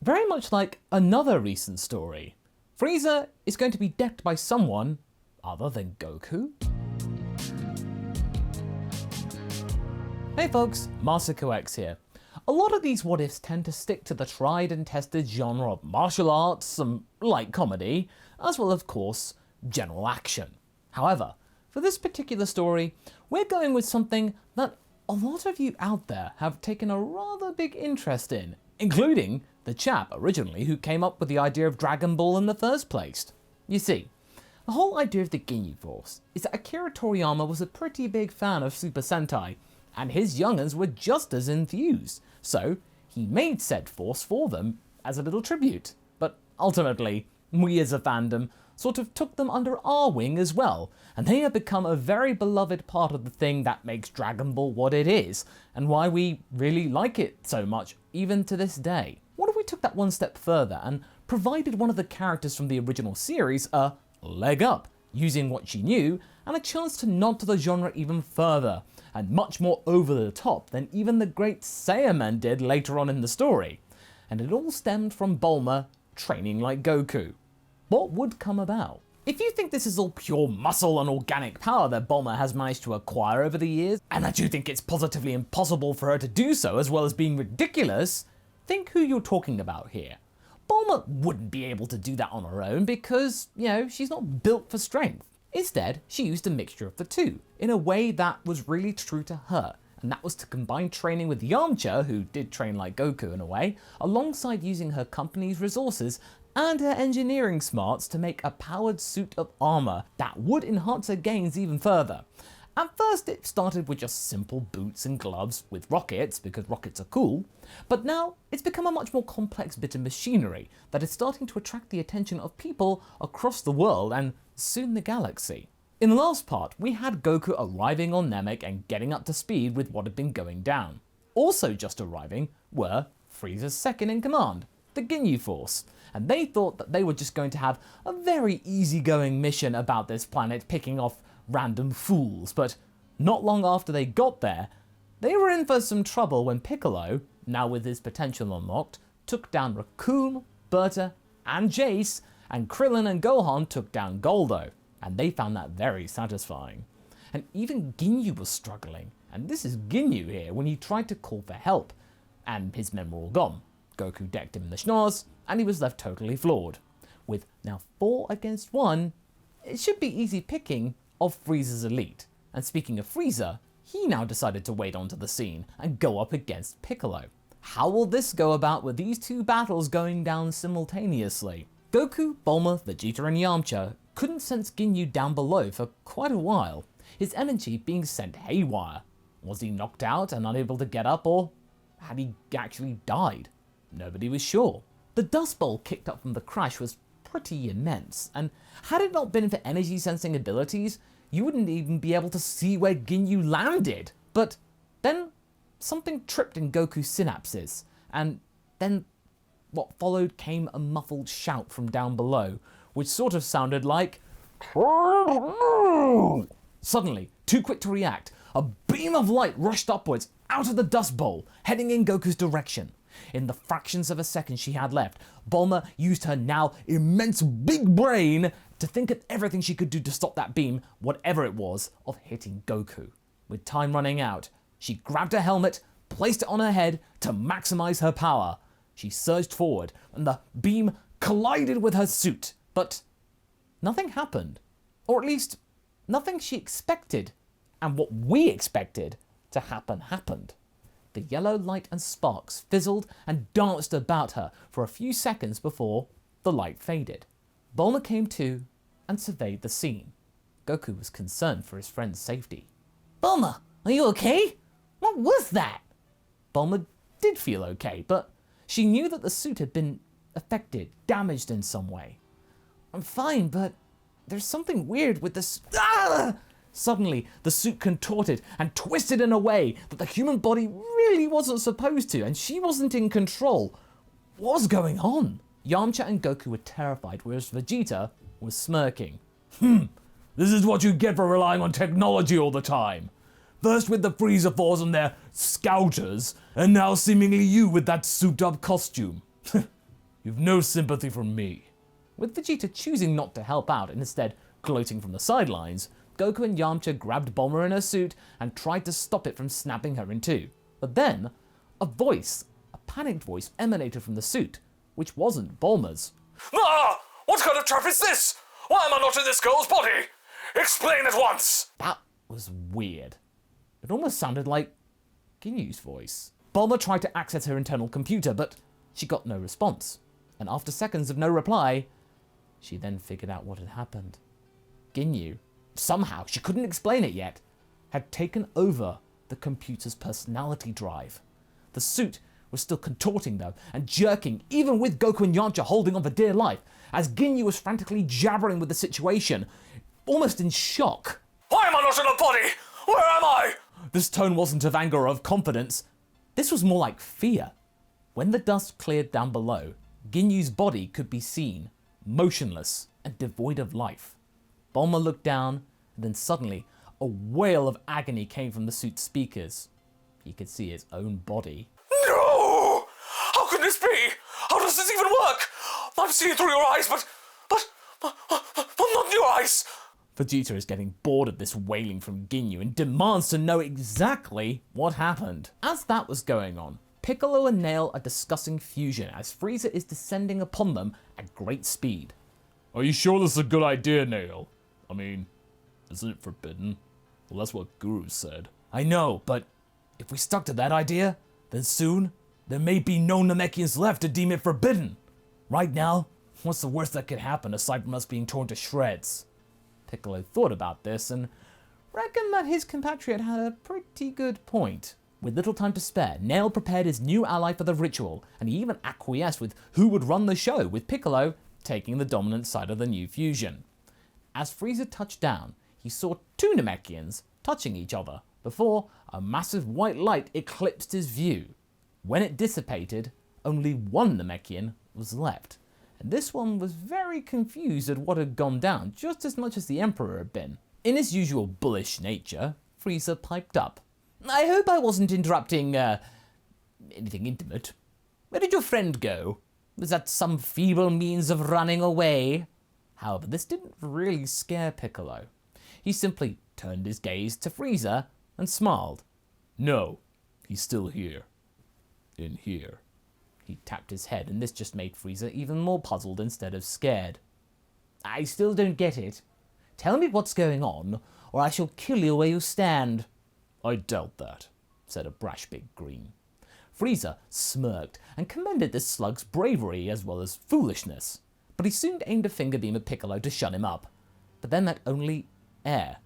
Very much like another recent story, Frieza is going to be decked by someone other than Goku. Hey folks, MasakoX here. A lot of these what ifs tend to stick to the tried and tested genre of martial arts, some light comedy, as well of course, general action. However, for this particular story, we're going with something that a lot of you out there have taken a rather big interest in, including the chap originally who came up with the idea of Dragonball in the first place. You see, the whole idea of the Ginyu Force is that Akira Toriyama was a pretty big fan of Super Sentai, and his young'uns were just as enthused, so he made said force for them as a little tribute. But ultimately, we as a fandom sort of took them under our wing as well, and they have become a very beloved part of the thing that makes Dragon Ball what it is, and why we really like it so much even to this day. What if we took that one step further and provided one of the characters from the original series a leg up, using what she knew, and a chance to nod to the genre even further, and much more over the top than even the great Saiyaman did later on in the story. And it all stemmed from Bulma training like Goku. What would come about? If you think this is all pure muscle and organic power that Bulma has managed to acquire over the years, and that you think it's positively impossible for her to do so as well as being ridiculous, think who you're talking about here. Bulma wouldn't be able to do that on her own because, she's not built for strength. Instead, she used a mixture of the two, in a way that was really true to her, and that was to combine training with Yamcha, who did train like Goku in a way, alongside using her company's resources and her engineering smarts to make a powered suit of armor that would enhance her gains even further. At first it started with just simple boots and gloves with rockets, because rockets are cool, but now it's become a much more complex bit of machinery that is starting to attract the attention of people across the world and soon the galaxy. In the last part, we had Goku arriving on Namek and getting up to speed with what had been going down. Also just arriving were Frieza's second in command, the Ginyu Force, and they thought that they were just going to have a very easygoing mission about this planet picking off random fools, but not long after they got there, they were in for some trouble when Piccolo, now with his potential unlocked, took down Raccoon, Berta, and Jace, and Krillin and Gohan took down Goldo, and they found that very satisfying. And even Ginyu was struggling, and this is Ginyu here when he tried to call for help, and his men were all gone. Goku decked him in the schnoz, and he was left totally floored. With now 4 against 1, it should be easy picking of Frieza's elite. And speaking of Frieza, he now decided to wade onto the scene and go up against Piccolo. How will this go about with these two battles going down simultaneously? Goku, Bulma, Vegeta and Yamcha couldn't sense Ginyu down below for quite a while, his energy being sent haywire. Was he knocked out and unable to get up, or had he actually died? Nobody was sure. The dust bowl kicked up from the crash was pretty immense, and had it not been for energy sensing abilities, you wouldn't even be able to see where Ginyu landed. But then something tripped in Goku's synapses, and then what followed came a muffled shout from down below, which sort of sounded like Suddenly, too quick to react, a beam of light rushed upwards out of the dust bowl, heading in Goku's direction. In the fractions of a second she had left, Bulma used her now immense big brain to think of everything she could do to stop that beam, whatever it was, of hitting Goku. With time running out, she grabbed her helmet, placed it on her head to maximize her power. She surged forward, and the beam collided with her suit, but nothing happened. Or at least, nothing she expected, and what we expected to happen happened. The yellow light and sparks fizzled and danced about her for a few seconds before the light faded. Bulma came to and surveyed the scene. Goku was concerned for his friend's safety. "Bulma, are you okay? What was that?" Bulma did feel okay, but she knew that the suit had been affected, damaged in some way. "I'm fine, but there's something weird with this." Suddenly, the suit contorted and twisted in a way that the human body really wasn't supposed to, and she wasn't in control. What was going on? Yamcha and Goku were terrified, whereas Vegeta was smirking. This is what you get for relying on technology all the time. First with the Frieza Force and their scouters, and now seemingly you with that souped-up costume. You've no sympathy for me. With Vegeta choosing not to help out and instead gloating from the sidelines, Goku and Yamcha grabbed Bulma in her suit and tried to stop it from snapping her in two. But then, a panicked voice emanated from the suit, which wasn't Bulma's. Ah! What kind of trap is this? Why am I not in this girl's body? Explain at once! That was weird. It almost sounded like Ginyu's voice. Bulma tried to access her internal computer, but she got no response. And after seconds of no reply, she then figured out what had happened. Ginyu, somehow, she couldn't explain it yet, had taken over the computer's personality drive. The suit was still contorting though, and jerking, even with Goku and Yamcha holding on for dear life, as Ginyu was frantically jabbering with the situation, almost in shock. Why am I not in a body? Where am I? This tone wasn't of anger or of confidence. This was more like fear. When the dust cleared down below, Ginyu's body could be seen, motionless and devoid of life. Bulma looked down, and then suddenly, a wail of agony came from the suit's speakers. He could see his own body. No! How can this be? How does this even work? I'm seeing through your eyes, but not your eyes. Vegeta is getting bored of this wailing from Ginyu and demands to know exactly what happened. As that was going on, Piccolo and Nail are discussing fusion as Frieza is descending upon them at great speed. Are you sure this is a good idea, Nail? I mean, isn't it forbidden? Well, that's what Guru said. I know, but if we stuck to that idea, then soon there may be no Namekians left to deem it forbidden. Right now, what's the worst that could happen aside from us being torn to shreds? Piccolo thought about this and reckoned that his compatriot had a pretty good point. With little time to spare, Nail prepared his new ally for the ritual, and he even acquiesced with who would run the show, with Piccolo taking the dominant side of the new fusion. As Frieza touched down, he saw two Namekians touching each other before a massive white light eclipsed his view. When it dissipated, only one Namekian was left, and this one was very confused at what had gone down, just as much as the Emperor had been. In his usual bullish nature, Frieza piped up. I hope I wasn't interrupting, anything intimate. Where did your friend go? Was that some feeble means of running away? However, this didn't really scare Piccolo. He simply turned his gaze to Frieza and smiled. No, he's still here. In here. He tapped his head, and this just made Frieza even more puzzled instead of scared. I still don't get it. Tell me what's going on, or I shall kill you where you stand. I doubt that, said a brash big green. Frieza smirked and commended this slug's bravery as well as foolishness, but he soon aimed a finger beam at Piccolo to shut him up. But then that only air.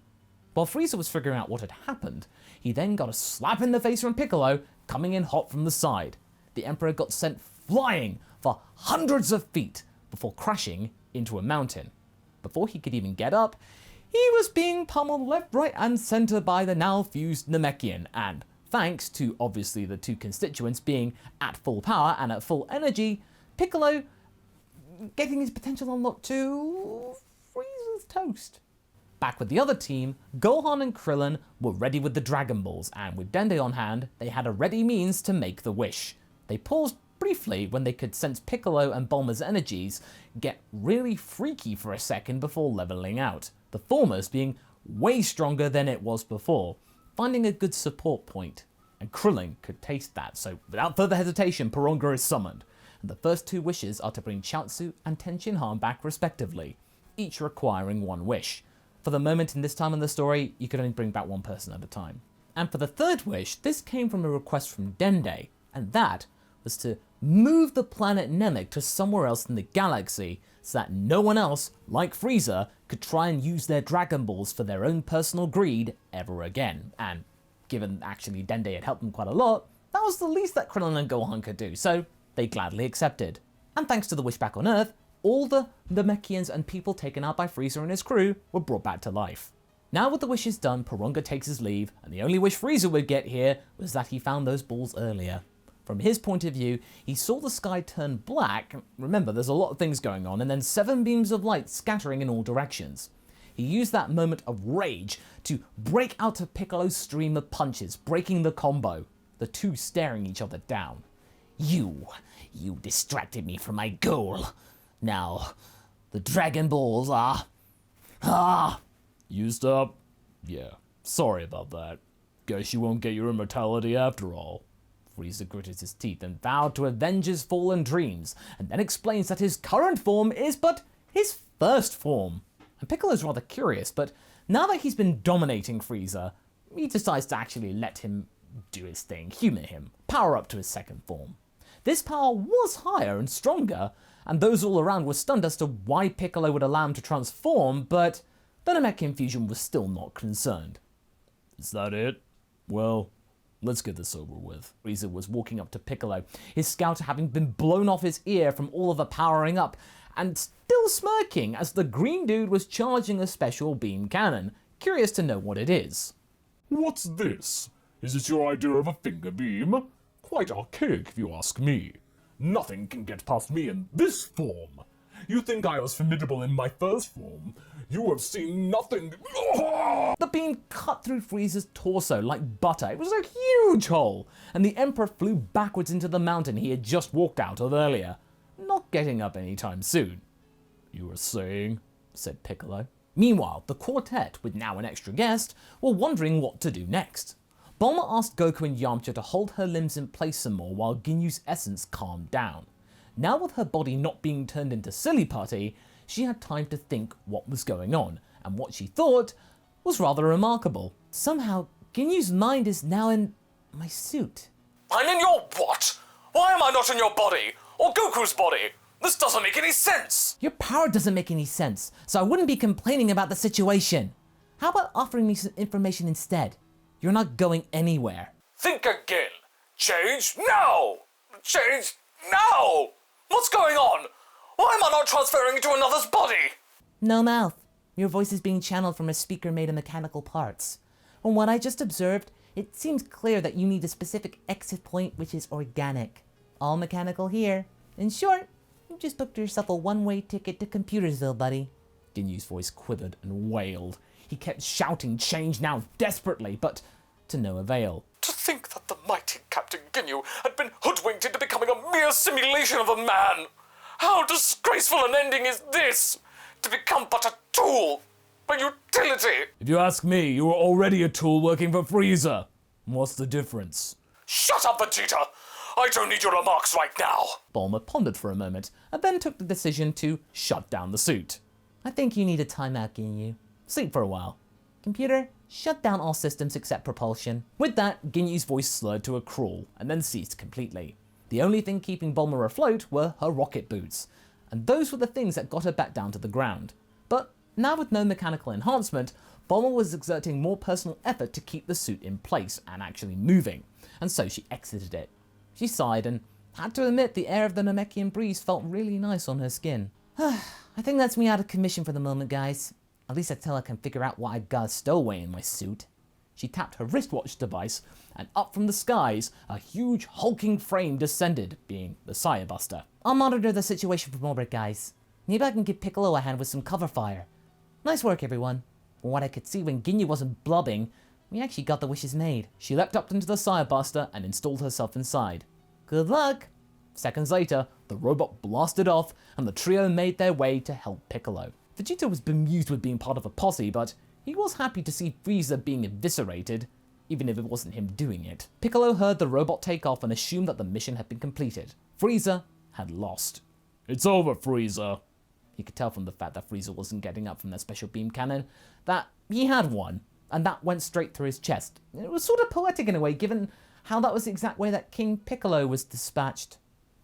While Frieza was figuring out what had happened, he then got a slap in the face from Piccolo, coming in hot from the side. The Emperor got sent flying for hundreds of feet before crashing into a mountain. Before he could even get up, he was being pummeled left, right and centre by the now fused Namekian, and thanks to obviously the two constituents being at full power and at full energy, Piccolo getting his potential unlocked to Frieza's toast. Back with the other team, Gohan and Krillin were ready with the Dragon Balls, and with Dende on hand, they had a ready means to make the wish. They paused briefly when they could sense Piccolo and Bulma's energies get really freaky for a second before leveling out, the foremost being way stronger than it was before, finding a good support point. And Krillin could taste that, so without further hesitation, Porunga is summoned. And the first two wishes are to bring Chaozu and Tenshinhan back respectively, each requiring one wish. For the moment in this time in the story, you could only bring back one person at a time. And for the third wish, this came from a request from Dende, and that was to move the planet Namek to somewhere else in the galaxy so that no one else, like Frieza, could try and use their Dragon Balls for their own personal greed ever again. And given actually Dende had helped them quite a lot, that was the least that Krillin and Gohan could do, so they gladly accepted. And thanks to the wish back on Earth, all the Namekians and people taken out by Frieza and his crew were brought back to life. Now with the wishes done, Porunga takes his leave, and the only wish Frieza would get here was that he found those balls earlier. From his point of view, he saw the sky turn black, remember there's a lot of things going on, and then 7 beams of light scattering in all directions. He used that moment of rage to break out of Piccolo's stream of punches, breaking the combo, the two staring each other down. You distracted me from my goal. Now, the Dragon Balls are... Used up? Yeah, sorry about that. Guess you won't get your immortality after all. Frieza gritted his teeth and vowed to avenge his fallen dreams, and then explains that his current form is but his first form. And Piccolo's rather curious, but now that he's been dominating Frieza, he decides to actually let him do his thing, humor him, power up to his second form. This power was higher and stronger, and those all around were stunned as to why Piccolo would allow him to transform, but the Namekian fusion was still not concerned. Is that it? Well, let's get this over with. Frieza was walking up to Piccolo, his scouter having been blown off his ear from all of the powering up, and still smirking as the green dude was charging a special beam cannon, curious to know what it is. What's this? Is it your idea of a finger beam? Quite archaic if you ask me. Nothing can get past me in this form. You think I was formidable in my first form? You have seen nothing. The beam cut through Frieza's torso like butter. It was a huge hole, and the Emperor flew backwards into the mountain he had just walked out of earlier, not getting up anytime soon. You were saying? Said Piccolo. Meanwhile, the quartet, with now an extra guest, were wondering what to do next. Bulma asked Goku and Yamcha to hold her limbs in place some more while Ginyu's essence calmed down. Now with her body not being turned into silly putty, she had time to think what was going on, and what she thought was rather remarkable. Somehow, Ginyu's mind is now in my suit. I'm in your what? Why am I not in your body? Or Goku's body? This doesn't make any sense! Your power doesn't make any sense, so I wouldn't be complaining about the situation. How about offering me some information instead? You're not going anywhere. Think again. Change now! Change now! What's going on? Why am I not transferring into another's body? No mouth. Your voice is being channeled from a speaker made of mechanical parts. From what I just observed, it seems clear that you need a specific exit point which is organic. All mechanical here. In short, you just booked yourself a one-way ticket to Computersville, buddy. Ginyu's voice quivered and wailed. He kept shouting change now desperately, but to no avail. To think that the mighty Captain Ginyu had been hoodwinked into becoming a mere simulation of a man! How disgraceful an ending is this! To become but a tool! A utility! If you ask me, you were already a tool working for Frieza. What's the difference? Shut up, Vegeta! I don't need your remarks right now! Bulma pondered for a moment, and then took the decision to shut down the suit. I think you need a timeout, Ginyu. Sleep for a while. Computer, shut down all systems except propulsion. With that, Ginyu's voice slurred to a crawl, and then ceased completely. The only thing keeping Bulma afloat were her rocket boots, and those were the things that got her back down to the ground. But now with no mechanical enhancement, Bulma was exerting more personal effort to keep the suit in place and actually moving, and so she exited it. She sighed and had to admit the air of the Namekian breeze felt really nice on her skin. I think that's me out of commission for the moment, guys. At least until I can figure out what I've got stowaway in my suit. She tapped her wristwatch device, and up from the skies, a huge hulking frame descended, being the Sire Buster. I'll monitor the situation from orbit, guys. Maybe I can give Piccolo a hand with some cover fire. Nice work, everyone. From what I could see when Ginyu wasn't blubbing, we actually got the wishes made. She leapt up into the Sire Buster and installed herself inside. Good luck! Seconds later, the robot blasted off, and the trio made their way to help Piccolo. Vegeta was bemused with being part of a posse, but he was happy to see Frieza being eviscerated, even if it wasn't him doing it. Piccolo heard the robot take off and assumed that the mission had been completed. Frieza had lost. It's over, Frieza. He could tell from the fact that Frieza wasn't getting up from that special beam cannon that he had won, and that went straight through his chest. It was sort of poetic in a way, given how that was the exact way that King Piccolo was dispatched.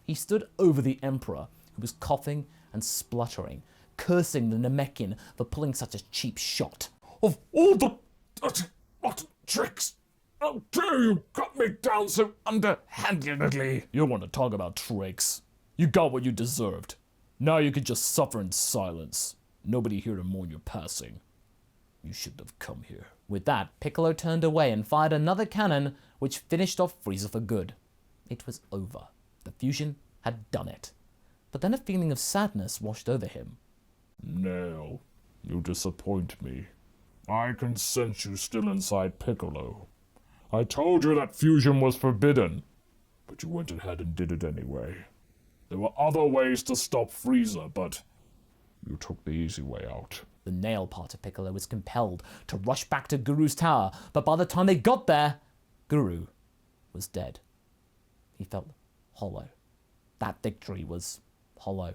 He stood over the Emperor, who was coughing and spluttering, cursing the Namekian for pulling such a cheap shot. Of all the rotten tricks, how dare you cut me down so underhandedly? You want to talk about tricks? You got what you deserved. Now you could just suffer in silence. Nobody here to mourn your passing. You shouldn't have come here. With that, Piccolo turned away and fired another cannon, which finished off Frieza for good. It was over. The fusion had done it. But then a feeling of sadness washed over him. Nail, you disappoint me. I can sense you still inside Piccolo. I told you that fusion was forbidden, But you went ahead and did it anyway. There were other ways to stop Frieza, but you took the easy way out. The nail part of Piccolo was compelled to rush back to Guru's tower, but by the time they got there, Guru was dead. He felt hollow. That victory was hollow.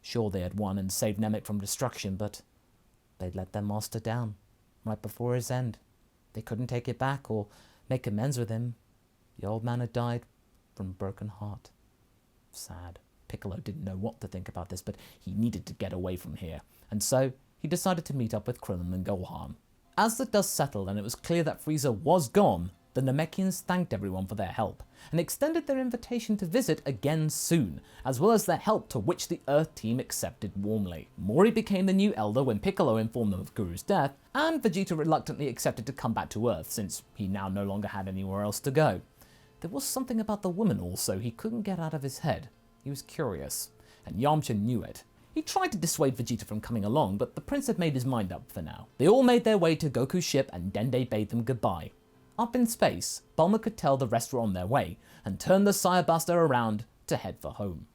Sure, they had won and saved Namek from destruction, but they'd let their master down right before his end. They couldn't take it back or make amends with him. The old man had died from a broken heart. Sad. Piccolo didn't know what to think about this, but he needed to get away from here, and so he decided to meet up with Krillin and Gohan. As the dust settled and it was clear that Frieza was gone, the Namekians thanked everyone for their help, and extended their invitation to visit again soon, as well as their help, to which the Earth team accepted warmly. Mori became the new Elder when Piccolo informed them of Guru's death, and Vegeta reluctantly accepted to come back to Earth, since he now no longer had anywhere else to go. There was something about the woman also he couldn't get out of his head. He was curious, and Yamcha knew it. He tried to dissuade Vegeta from coming along, but the prince had made his mind up for now. They all made their way to Goku's ship, and Dende bade them goodbye. Up in space, Bulma could tell the rest were on their way, and turned the Sire Buster around to head for home.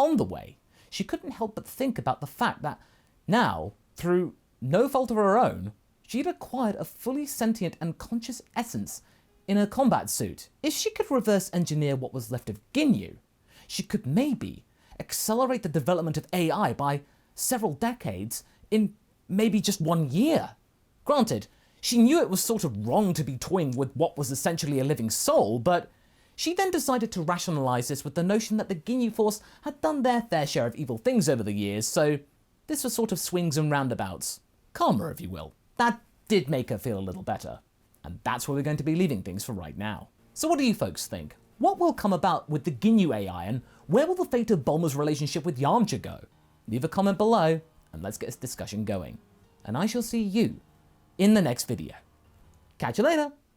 On the way, she couldn't help but think about the fact that now, through no fault of her own, she'd acquired a fully sentient and conscious essence in her combat suit. If she could reverse engineer what was left of Ginyu, she could maybe accelerate the development of AI by several decades in maybe just 1 year. Granted, she knew it was sort of wrong to be toying with what was essentially a living soul, but she then decided to rationalize this with the notion that the Ginyu Force had done their fair share of evil things over the years, so this was sort of swings and roundabouts. Karma, if you will. That did make her feel a little better. And that's where we're going to be leaving things for right now. So what do you folks think? What will come about with the Ginyu AI, and where will the fate of Bulma's relationship with Yamcha go? Leave a comment below, and let's get this discussion going. And I shall see you in the next video. Catch you later!